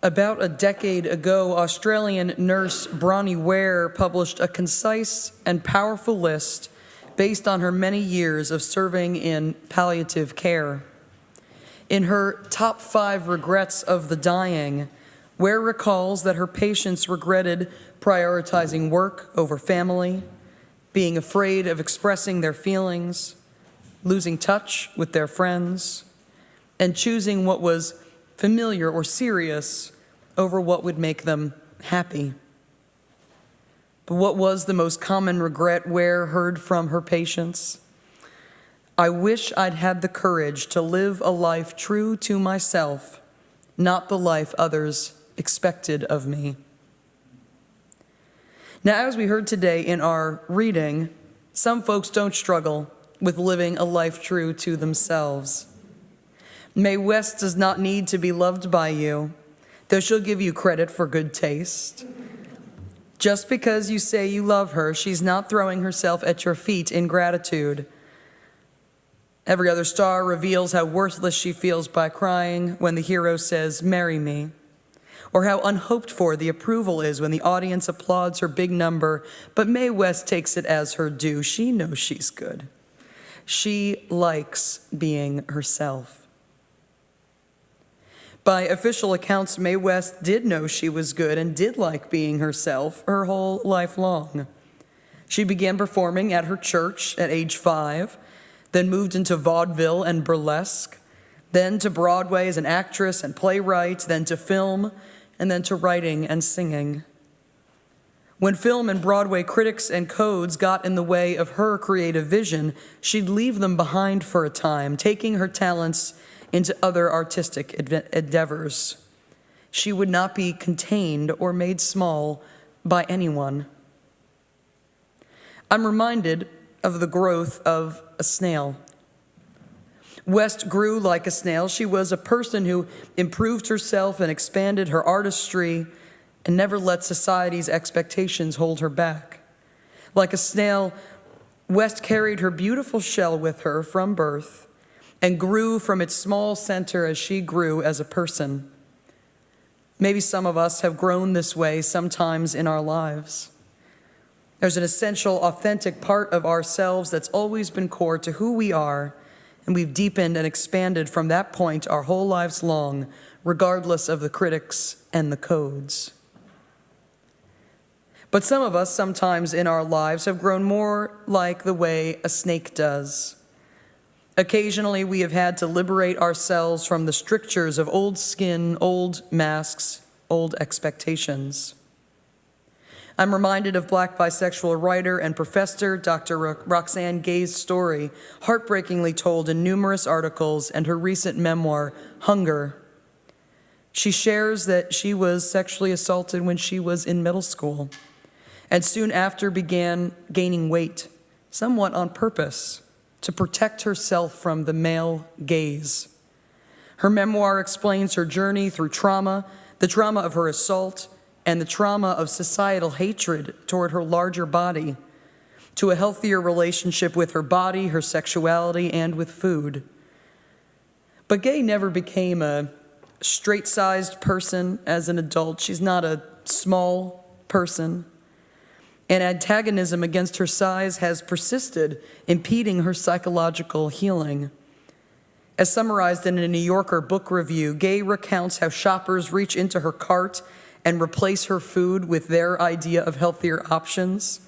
About a decade ago, Australian nurse Bronnie Ware published a concise and powerful list based on her many years of serving in palliative care. In her top 5 regrets of the dying, Ware recalls that her patients regretted prioritizing work over family, being afraid of expressing their feelings, losing touch with their friends, and choosing what was familiar or serious over what would make them happy. But what was the most common regret Ware heard from her patients? "I wish I'd had the courage to live a life true to myself, not the life others expected of me." Now, as we heard today in our reading, some folks don't struggle with living a life true to themselves. Mae West does not need to be loved by you, though she'll give you credit for good taste. Just because you say you love her, she's not throwing herself at your feet in gratitude. Every other star reveals how worthless she feels by crying when the hero says, "Marry me," or how unhoped for the approval is when the audience applauds her big number, but Mae West takes it as her due. She knows she's good. She likes being herself. By official accounts, Mae West did know she was good and did like being herself her whole life long. She began performing at her church at age 5, then moved into vaudeville and burlesque, then to Broadway as an actress and playwright, then to film, and then to writing and singing. When film and Broadway critics and codes got in the way of her creative vision, she'd leave them behind for a time, taking her talents into other artistic endeavors. She would not be contained or made small by anyone. I'm reminded of the growth of a snail. West grew like a snail. She was a person who improved herself and expanded her artistry and never let society's expectations hold her back. Like a snail, West carried her beautiful shell with her from birth and grew from its small center as she grew as a person. Maybe some of us have grown this way sometimes in our lives. There's an essential, authentic part of ourselves that's always been core to who we are, and we've deepened and expanded from that point our whole lives long, regardless of the critics and the codes. But some of us sometimes in our lives have grown more like the way a snake does. Occasionally, we have had to liberate ourselves from the strictures of old skin, old masks, old expectations. I'm reminded of Black bisexual writer and professor Dr. Roxane Gay's story, heartbreakingly told in numerous articles, and her recent memoir, Hunger. She shares that she was sexually assaulted when she was in middle school, and soon after began gaining weight, somewhat on purpose, to protect herself from the male gaze. Her memoir explains her journey through trauma, the trauma of her assault, and the trauma of societal hatred toward her larger body, to a healthier relationship with her body, her sexuality, and with food. But Gay never became a straight-sized person as an adult. She's not a small person. And antagonism against her size has persisted, impeding her psychological healing. As summarized in a New Yorker book review, Gay recounts how shoppers reach into her cart and replace her food with their idea of healthier options.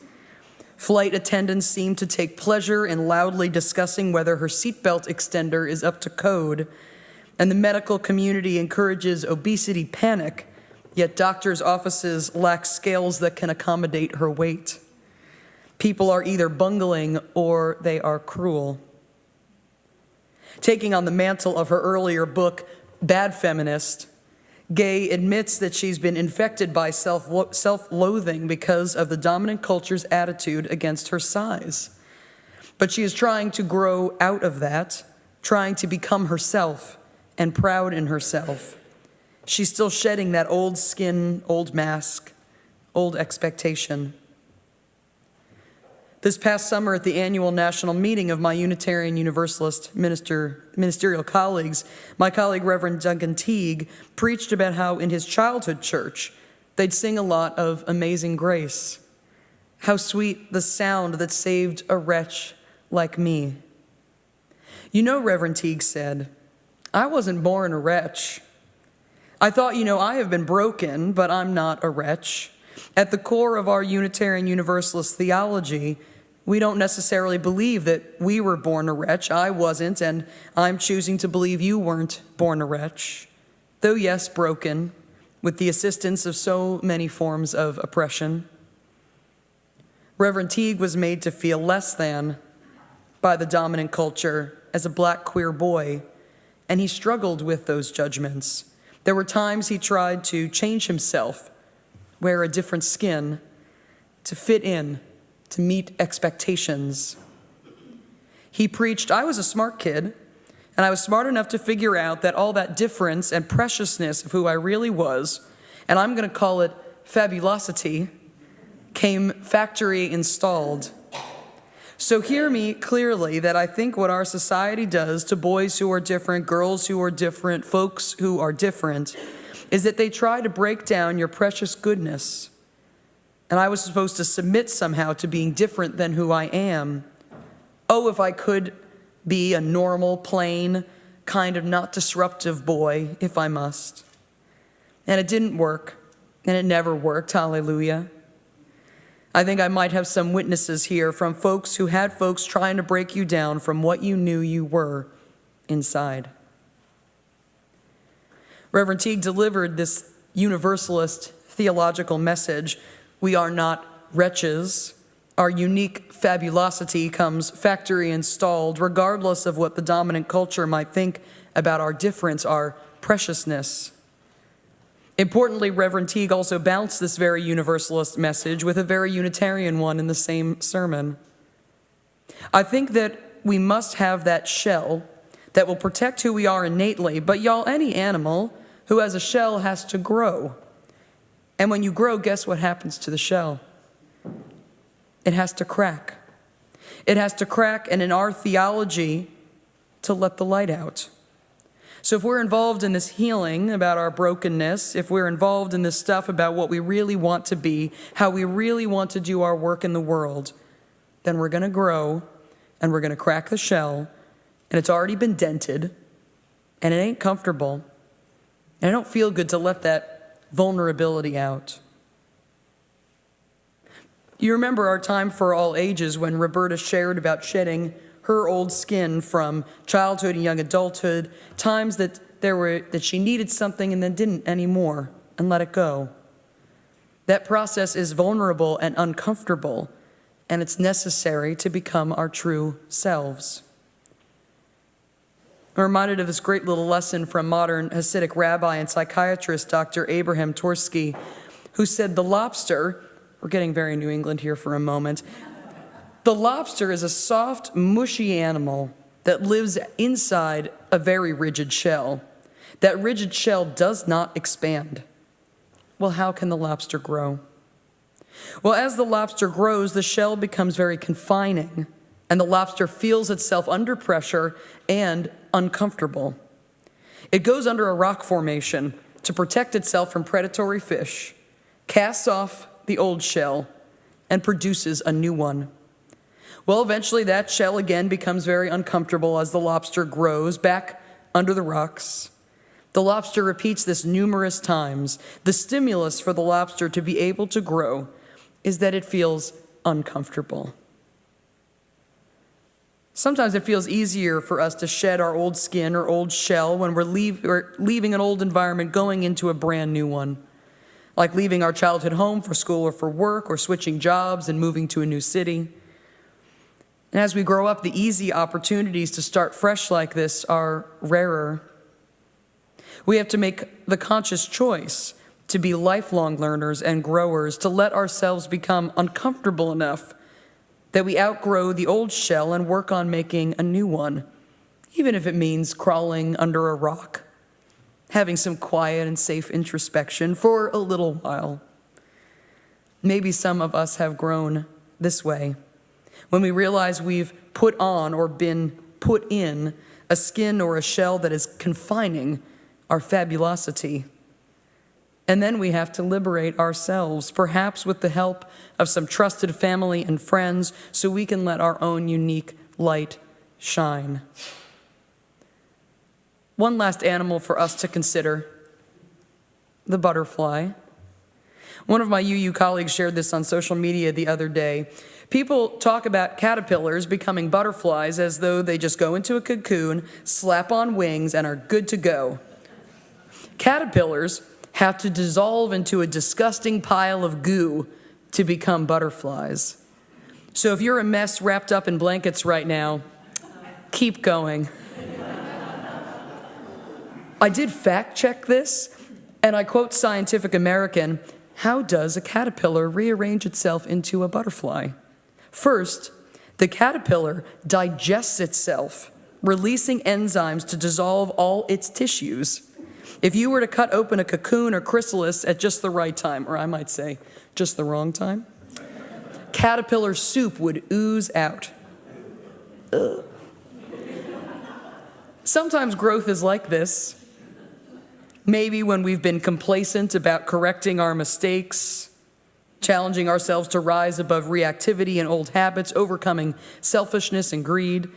Flight attendants seem to take pleasure in loudly discussing whether her seatbelt extender is up to code, and the medical community encourages obesity panic, yet doctors' offices lack scales that can accommodate her weight. People are either bungling or they are cruel. Taking on the mantle of her earlier book, Bad Feminist, Gay admits that she's been infected by self-loathing because of the dominant culture's attitude against her size. But she is trying to grow out of that, trying to become herself and proud in herself. She's still shedding that old skin, old mask, old expectation. This past summer at the annual national meeting of my Unitarian Universalist ministerial colleagues, my colleague Reverend Duncan Teague preached about how in his childhood church they'd sing a lot of Amazing Grace. How sweet the sound that saved a wretch like me. You know, Reverend Teague said, I wasn't born a wretch. I thought, I have been broken, but I'm not a wretch. At the core of our Unitarian Universalist theology, we don't necessarily believe that we were born a wretch. I wasn't, and I'm choosing to believe you weren't born a wretch. Though yes, broken, with the assistance of so many forms of oppression. Reverend Teague was made to feel less than by the dominant culture as a black queer boy, and he struggled with those judgments. There were times he tried to change himself, wear a different skin, to fit in, to meet expectations. He preached, I was a smart kid, and I was smart enough to figure out that all that difference and preciousness of who I really was, and I'm going to call it fabulosity, came factory installed. So hear me clearly that I think what our society does to boys who are different, girls who are different, folks who are different, is that they try to break down your precious goodness. And I was supposed to submit somehow to being different than who I am. Oh, if I could be a normal, plain, kind of not disruptive boy, if I must. And it didn't work, and it never worked, hallelujah. I think I might have some witnesses here from folks who had folks trying to break you down from what you knew you were inside. Reverend Teague delivered this universalist theological message. We are not wretches. Our unique fabulosity comes factory installed, regardless of what the dominant culture might think about our difference, our preciousness. Importantly, Reverend Teague also balanced this very universalist message with a very Unitarian one in the same sermon. I think that we must have that shell that will protect who we are innately, but y'all, any animal who has a shell has to grow. And when you grow, guess what happens to the shell? It has to crack. It has to crack, and in our theology, to let the light out. So if we're involved in this healing about our brokenness, if we're involved in this stuff about what we really want to be, how we really want to do our work in the world, then we're going to grow, and we're going to crack the shell, and it's already been dented, and it ain't comfortable, and I don't feel good to let that vulnerability out. You remember our time for all ages when Roberta shared about shedding her old skin from childhood and young adulthood, times that she needed something and then didn't anymore, and let it go. That process is vulnerable and uncomfortable, and it's necessary to become our true selves. I'm reminded of this great little lesson from modern Hasidic rabbi and psychiatrist Dr. Abraham Tversky, who said the lobster, we're getting very New England here for a moment, the lobster is a soft, mushy animal that lives inside a very rigid shell. That rigid shell does not expand. Well, how can the lobster grow? Well, as the lobster grows, the shell becomes very confining, and the lobster feels itself under pressure and uncomfortable. It goes under a rock formation to protect itself from predatory fish, casts off the old shell, and produces a new one. Well, eventually that shell again becomes very uncomfortable as the lobster grows back under the rocks. The lobster repeats this numerous times. The stimulus for the lobster to be able to grow is that it feels uncomfortable. Sometimes it feels easier for us to shed our old skin or old shell when we're leaving an old environment, going into a brand new one, like leaving our childhood home for school or for work, or switching jobs and moving to a new city. And as we grow up, the easy opportunities to start fresh like this are rarer. We have to make the conscious choice to be lifelong learners and growers, to let ourselves become uncomfortable enough that we outgrow the old shell and work on making a new one, even if it means crawling under a rock, having some quiet and safe introspection for a little while. Maybe some of us have grown this way. when we realize we've put on or been put in a skin or a shell that is confining our fabulosity. And then we have to liberate ourselves, perhaps with the help of some trusted family and friends, so we can let our own unique light shine. One last animal for us to consider, the butterfly. One of my UU colleagues shared this on social media the other day. People talk about caterpillars becoming butterflies as though they just go into a cocoon, slap on wings, and are good to go. Caterpillars have to dissolve into a disgusting pile of goo to become butterflies. So if you're a mess wrapped up in blankets right now, keep going. I did fact check this, and I quote Scientific American, "How does a caterpillar rearrange itself into a butterfly?" First, the caterpillar digests itself, releasing enzymes to dissolve all its tissues. If you were to cut open a cocoon or chrysalis at just the right time, or I might say, just the wrong time, caterpillar soup would ooze out. Ugh. Sometimes growth is like this. Maybe when we've been complacent about correcting our mistakes, challenging ourselves to rise above reactivity and old habits, overcoming selfishness and greed.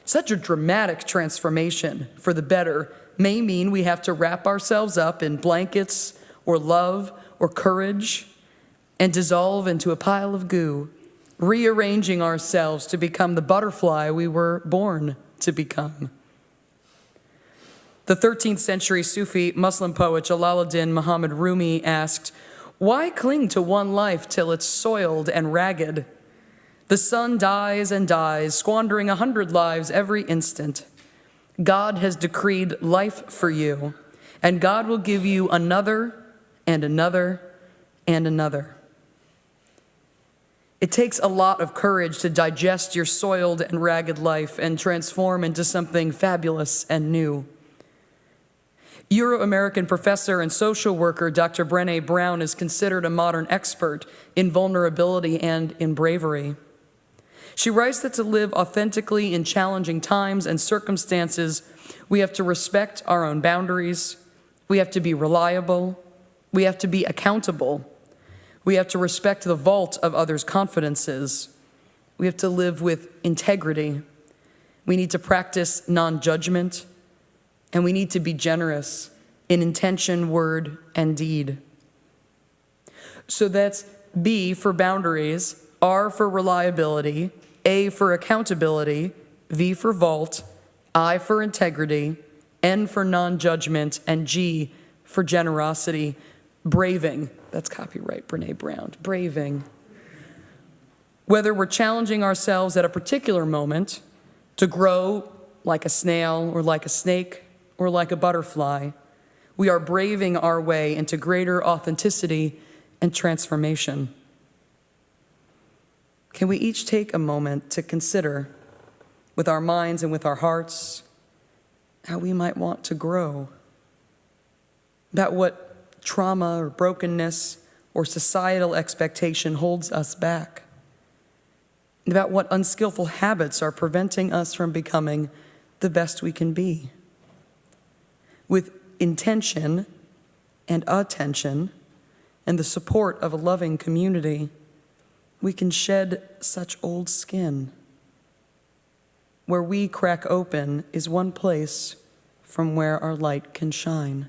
Such a dramatic transformation for the better may mean we have to wrap ourselves up in blankets or love or courage and dissolve into a pile of goo, rearranging ourselves to become the butterfly we were born to become. The 13th century Sufi Muslim poet Jalaluddin Muhammad Rumi asked, "Why cling to one life till it's soiled and ragged? The sun dies and dies, squandering 100 lives every instant. God has decreed life for you, and God will give you another and another and another." It takes a lot of courage to digest your soiled and ragged life and transform into something fabulous and new. Euro-American professor and social worker Dr. Brené Brown is considered a modern expert in vulnerability and in bravery. She writes that to live authentically in challenging times and circumstances, we have to respect our own boundaries, we have to be reliable, we have to be accountable, we have to respect the vault of others' confidences, we have to live with integrity, we need to practice non-judgment, and we need to be generous in intention, word, and deed. So that's B for boundaries, R for reliability, A for accountability, V for vault, I for integrity, N for non-judgment, and G for generosity. Braving, that's copyright Brené Brown, braving. Whether we're challenging ourselves at a particular moment to grow like a snail or like a snake or like a butterfly, we are braving our way into greater authenticity and transformation. Can we each take a moment to consider, with our minds and with our hearts, how we might want to grow? About what trauma or brokenness or societal expectation holds us back? About what unskillful habits are preventing us from becoming the best we can be? With intention and attention and the support of a loving community, we can shed such old skin. Where we crack open is one place from where our light can shine.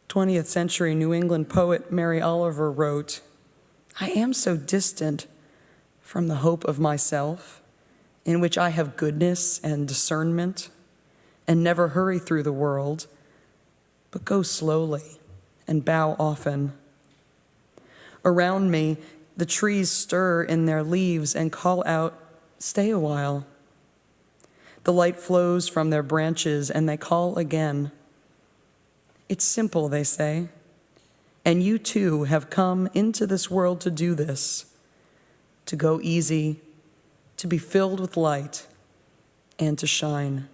'20th century New England poet Mary Oliver wrote, "I am so distant from the hope of myself, in which I have goodness and discernment, and never hurry through the world, but go slowly and bow often. Around me, the trees stir in their leaves and call out, 'Stay a while.' The light flows from their branches and they call again. It's simple, they say, and you too have come into this world to do this, to go easy, to be filled with light, and to shine."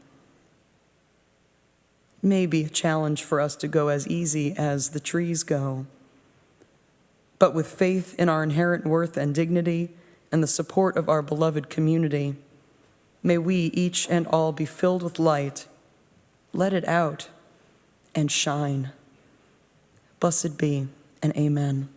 It may be a challenge for us to go as easy as the trees go, but with faith in our inherent worth and dignity and the support of our beloved community, may we each and all be filled with light, let it out, and shine. Blessed be, and amen.